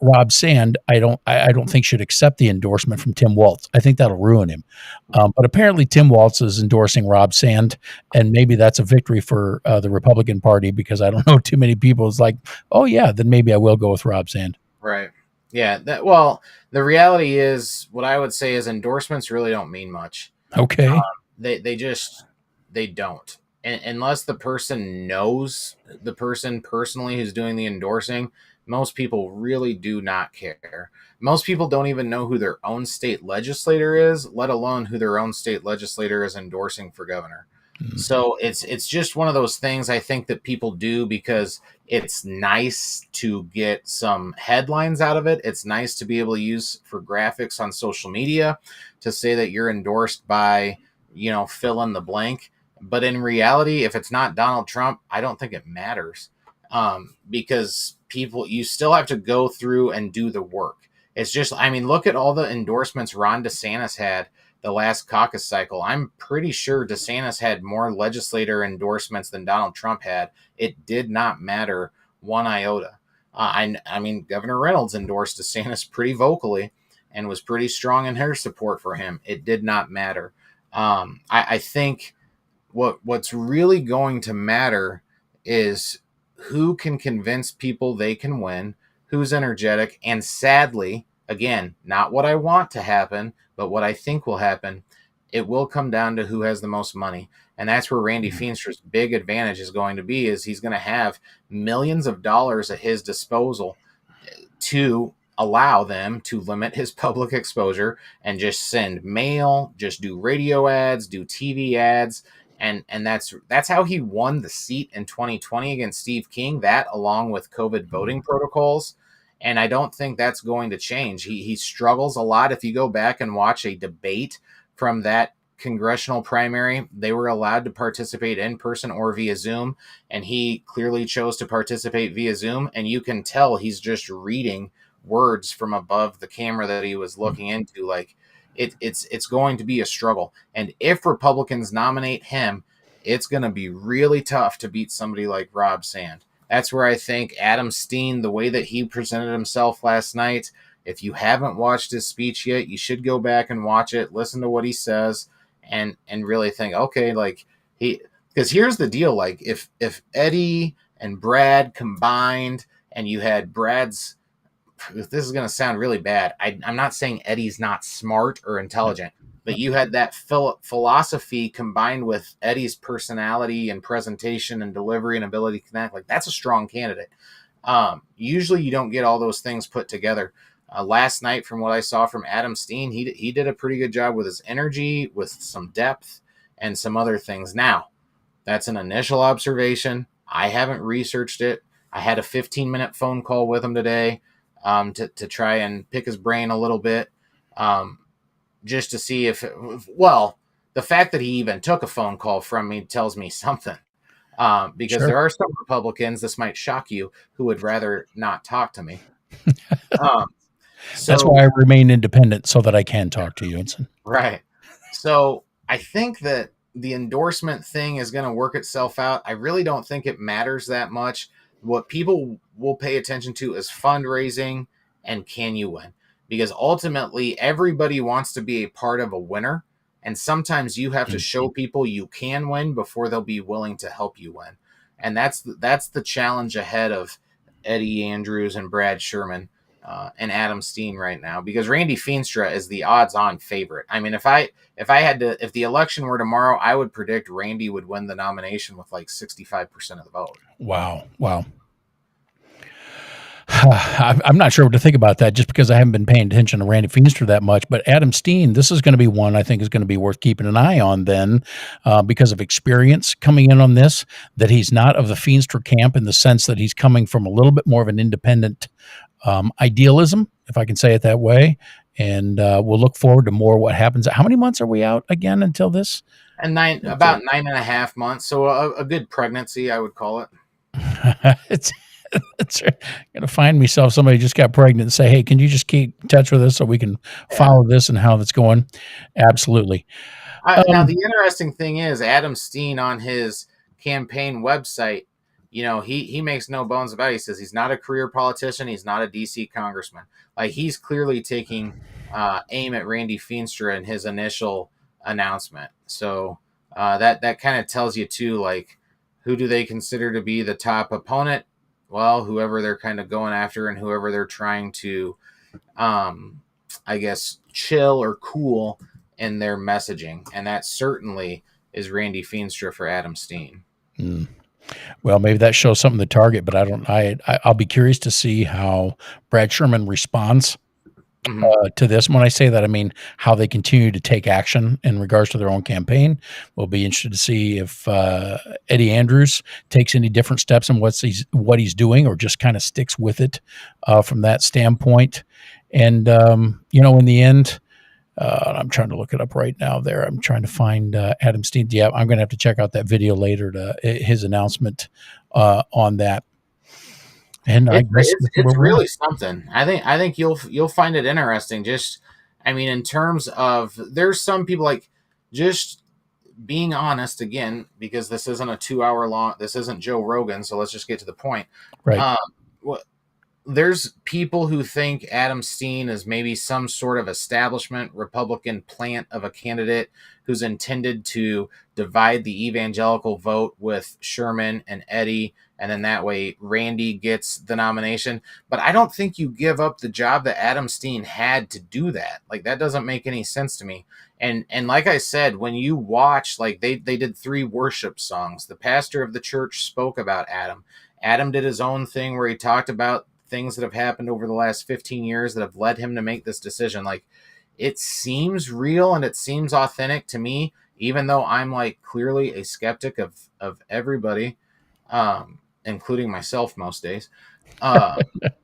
Rob Sand, I don't think should accept the endorsement from Tim Walz. I think that'll ruin him. But apparently Tim Walz is endorsing Rob Sand, and maybe that's a victory for the Republican Party, because I don't know too many people. It's like, oh yeah, then maybe I will go with Rob Sand. Right. Yeah. The reality is, what I would say is endorsements really don't mean much. Okay. They don't. Unless the person knows the person personally who's doing the endorsing, most people really do not care. Most people don't even know who their own state legislator is, let alone who their own state legislator is endorsing for governor. So it's just one of those things I think that people do because it's nice to get some headlines out of it. It's nice to be able to use for graphics on social media to say that you're endorsed by, fill in the blank. But in reality, if it's not Donald Trump, I don't think it matters, because you still have to go through and do the work. It's just, look at all the endorsements Ron DeSantis had the last caucus cycle. I'm pretty sure DeSantis had more legislator endorsements than Donald Trump had. It did not matter one iota. Governor Reynolds endorsed DeSantis pretty vocally and was pretty strong in her support for him. It did not matter. I think what's really going to matter is who can convince people they can win, who's energetic, and sadly, again, not what I want to happen, but what I think will happen, it will come down to who has the most money. And that's where Randy Feenstra's big advantage is going to be, is he's going to have millions of dollars at his disposal to allow them to limit his public exposure and just send mail, just do radio ads, do TV ads. And that's how he won the seat in 2020 against Steve King, that along with COVID voting protocols. And I don't think that's going to change. He struggles a lot. If you go back and watch a debate from that congressional primary, they were allowed to participate in person or via Zoom, and he clearly chose to participate via Zoom. And you can tell he's just reading words from above the camera that he was looking into. Like it's going to be a struggle. And if Republicans nominate him, it's going to be really tough to beat somebody like Rob Sand. That's where I think Adam Steen, the way that he presented himself last night, if you haven't watched his speech yet, you should go back and watch it, listen to what he says, and really think, okay, like because here's the deal, like if Eddie and Brad combined, and you had Brad's, this is going to sound really bad, I'm not saying Eddie's not smart or intelligent, but you had that philosophy combined with Eddie's personality and presentation and delivery and ability to connect, like that's a strong candidate. Usually you don't get all those things put together. Last night, from what I saw from Adam Steen, he did a pretty good job with his energy, with some depth and some other things. Now, that's an initial observation. I haven't researched it. I had a 15-minute phone call with him today to try and pick his brain a little bit, just to see the fact that he even took a phone call from me tells me something. Because there are some Republicans, this might shock you, who would rather not talk to me. That's why I remain independent, so that I can talk to you. Right. So I think that the endorsement thing is going to work itself out. I really don't think it matters that much. What people will pay attention to is fundraising and can you win? Because ultimately, everybody wants to be a part of a winner. And sometimes you have to show people you can win before they'll be willing to help you win. And that's the challenge ahead of Eddie Andrews and Brad Sherman and Adam Steen right now, because Randy Feenstra is the odds-on favorite. I mean, if the election were tomorrow, I would predict Randy would win the nomination with like 65% of the vote. Wow. I'm not sure what to think about that, just because I haven't been paying attention to Randy Feenstra that much. But Adam Steen, this is going to be one I think is going to be worth keeping an eye on then, because of experience coming in on this, that he's not of the Feenstra camp in the sense that he's coming from a little bit more of an independent idealism, if I can say it that way. And we'll look forward to more what happens. How many months are we out again until this? And about 9.5 months. So a good pregnancy, I would call it. It's going to find myself, somebody just got pregnant, and say, hey, can you just keep in touch with us so we can follow this and how that's going? Absolutely. Now, the interesting thing is Adam Steen on his campaign website, he makes no bones about it. He says he's not a career politician. He's not a DC congressman. Like, he's clearly taking aim at Randy Feenstra in his initial announcement. So that kind of tells you too, like, who do they consider to be the top opponent? Well, whoever they're kind of going after and whoever they're trying to, I guess, chill or cool in their messaging. And that certainly is Randy Feenstra for Adam Steen. Well, maybe that shows something to target, but I don't. I'll be curious to see how Brad Sherman responds Hmm. to this. When I say that, I mean how they continue to take action in regards to their own campaign. We'll be interested to see if Eddie Andrews takes any different steps in what he's doing, or just kind of sticks with it from that standpoint. And in the end, I'm trying to look it up right now. There, I'm trying to find Adam Steen. Yeah, I'm going to have to check out that video later to his announcement on that. And I guess that's where It's we're at. really something. I think you'll find it interesting. Just, I mean, in terms of, there's some people like, just being honest again, because this isn't a 2 hour long. This isn't Joe Rogan, so let's just get to the point. Right. Um, what there's people who think Adam Steen is maybe some sort of establishment Republican plant of a candidate who's intended to divide the evangelical vote with Sherman and Eddie, and then that way Randy gets the nomination. But I don't think you give up the job that Adam Steen had to do that. Like, that doesn't make any sense to me. And like I said, when you watch, like, they did 3 worship songs. The pastor of the church spoke about Adam. Adam did his own thing where he talked about things that have happened over the last 15 years that have led him to make this decision. Like, it seems real and it seems authentic to me, even though I'm like clearly a skeptic of everybody, including myself most days. Uh,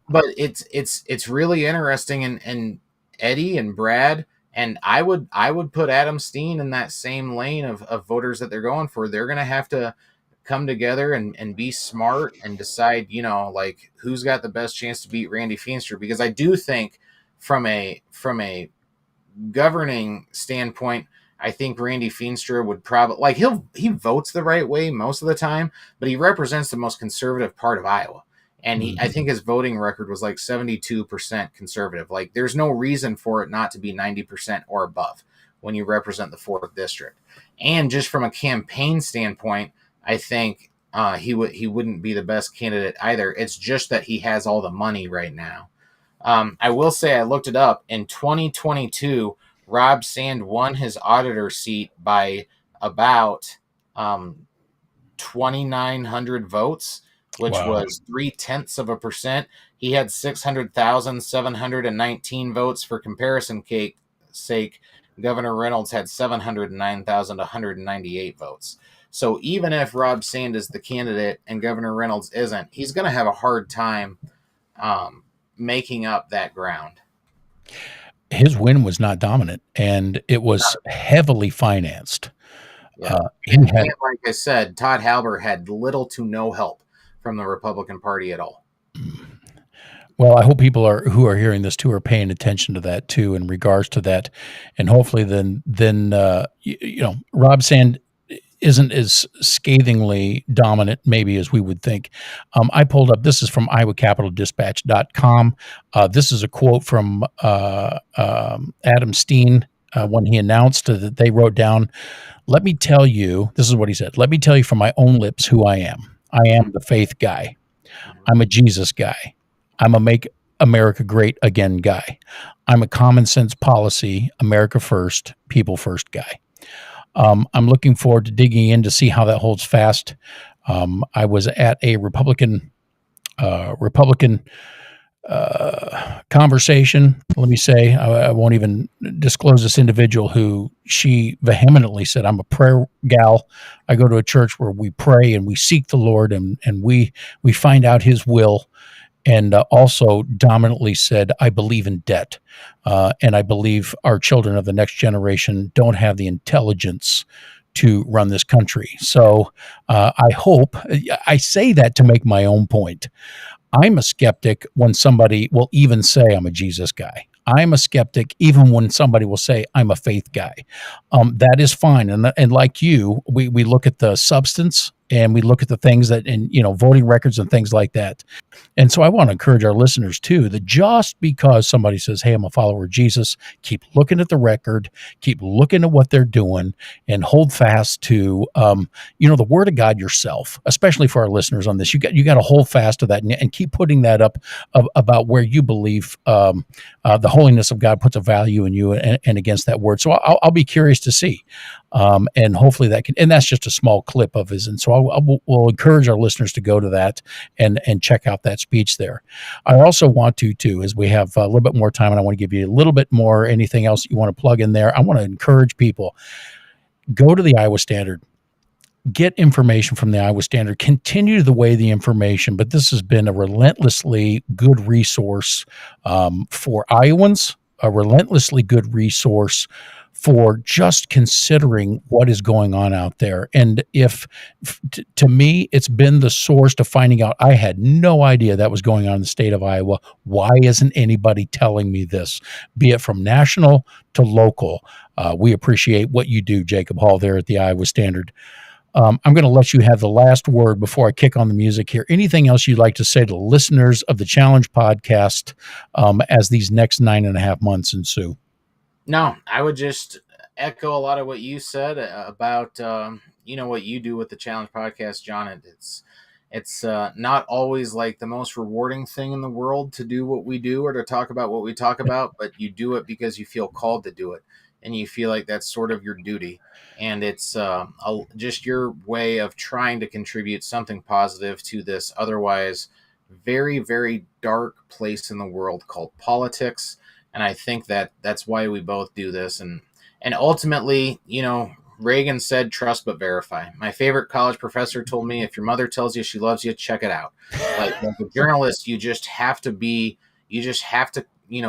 but it's really interesting, and Eddie and Brad, and I would put Adam Steen in that same lane of voters that they're going for. They're gonna have to come together and be smart and decide, like, who's got the best chance to beat Randy Feenstra. Because I do think from a governing standpoint, I think Randy Feenstra would probably, like, he votes the right way most of the time, but he represents the most conservative part of Iowa. And I think his voting record was like 72% conservative. Like, there's no reason for it not to be 90% or above when you represent the 4th district. And just from a campaign standpoint, I think he wouldn't be the best candidate either. It's just that he has all the money right now. I will say, I looked it up. In 2022, Rob Sand won his auditor seat by about 2,900 votes, which Wow. was 0.3%. He had 600,719 votes. For comparison sake, Governor Reynolds had 709,198 votes. So even if Rob Sand is the candidate and Governor Reynolds isn't, he's going to have a hard time making up that ground. His win was not dominant, and it was heavily financed. Yeah. He And had like I said, Todd Halber had little to no help from the Republican Party at all. Well, I hope people who are hearing this too are paying attention to that too, in regards to that, and hopefully then Rob Sand isn't as scathingly dominant maybe as we would think. I pulled up, this is from iowacapitoldispatch.com. This is a quote from Adam Steen when he announced that they wrote down, "Let me tell you," this is what he said, "let me tell you from my own lips who I am. I am the faith guy. I'm a Jesus guy. I'm a make America great again guy. I'm a common sense policy, America first, people first guy." I'm looking forward to digging in to see how that holds fast. I was at a Republican conversation. Let me say, I won't even disclose this individual who she vehemently said, "I'm a prayer gal. I go to a church where we pray and we seek the Lord, and we find out His will." And also dominantly said, "I believe in debt, and I believe our children of the next generation don't have the intelligence to run this country." So I hope, I say that to make my own point. I'm a skeptic when somebody will even say I'm a Jesus guy. I'm a skeptic even when somebody will say I'm a faith guy. That is fine. And like you, we look at the substance and we look at the things that, and voting records and things like that. And so I want to encourage our listeners too, that just because somebody says, "Hey, I'm a follower of Jesus," keep looking at the record, keep looking at what they're doing, and hold fast to, the Word of God yourself. Especially for our listeners on this, you got to hold fast to that and keep putting that up about where you believe the holiness of God puts a value in you and against that Word. So I'll be curious to see. And hopefully that can, and that's just a small clip of his. And so we'll encourage our listeners to go to that and check out that speech there. I also want to, too, as we have a little bit more time and I want to give you a little bit more, anything else you want to plug in there. I want to encourage people, go to the Iowa Standard. Get information from the Iowa Standard, continue the way the information, but this has been a relentlessly good resource for Iowans, a relentlessly good resource for just considering what is going on out there. And to me, it's been the source to finding out. I had no idea that was going on in the state of Iowa. Why isn't anybody telling me this? Be it from national to local. We appreciate what you do, Jacob Hall, there at the Iowa Standard. I'm going to let you have the last word before I kick on the music here. Anything else you'd like to say to the listeners of the Challenge podcast as these next 9.5 months ensue? No, I would just echo a lot of what you said about what you do with the Challenge podcast, John. It's not always like the most rewarding thing in the world to do what we do or to talk about what we talk about, but you do it because you feel called to do it and you feel like that's sort of your duty. And it's just your way of trying to contribute something positive to this otherwise very, very dark place in the world called politics. And I think that's why we both do this. And ultimately, Reagan said, trust but verify. My favorite college professor told me, if your mother tells you she loves you, check it out. Like a journalist, you just have to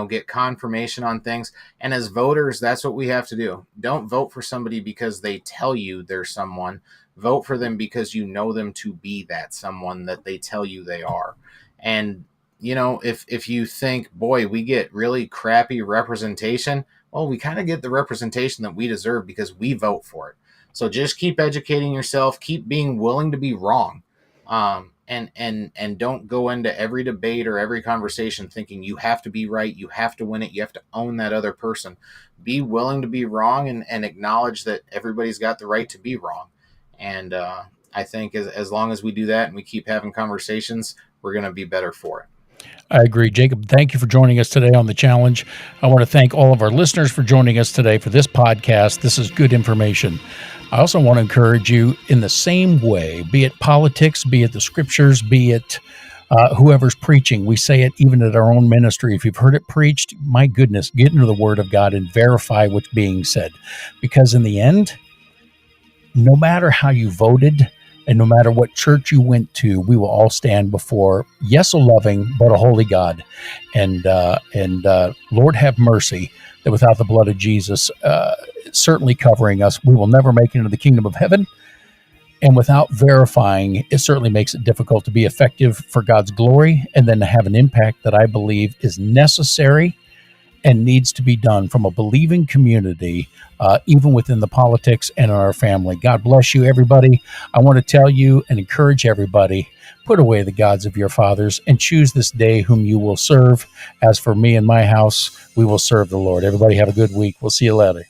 get confirmation on things. And as voters, that's what we have to do. Don't vote for somebody because they tell you they're someone. Vote for them because you know them to be that someone that they tell you they are. And, if you think, boy, we get really crappy representation, well, we kind of get the representation that we deserve because we vote for it. So just keep educating yourself, keep being willing to be wrong. And don't go into every debate or every conversation thinking you have to be right, you have to win it, you have to own that other person. Be willing to be wrong and acknowledge that everybody's got the right to be wrong. And I think as long as we do that and we keep having conversations, we're going to be better for it. I agree. Jacob, thank you for joining us today on The Challenge. I want to thank all of our listeners for joining us today for this podcast. This is good information. I also want to encourage you in the same way, be it politics, be it the scriptures, be it whoever's preaching. We say it even at our own ministry. If you've heard it preached, my goodness, get into the Word of God and verify what's being said. Because in the end, no matter how you voted, and no matter what church you went to, we will all stand before, yes, a loving, but a holy God. And Lord have mercy that without the blood of Jesus certainly covering us, we will never make it into the kingdom of heaven. And without verifying, it certainly makes it difficult to be effective for God's glory and then to have an impact that I believe is necessary and needs to be done from a believing community, even within the politics and in our family. God bless you, everybody. I want to tell you and encourage everybody, put away the gods of your fathers and choose this day whom you will serve. As for me and my house, we will serve the Lord. Everybody have a good week. We'll see you later.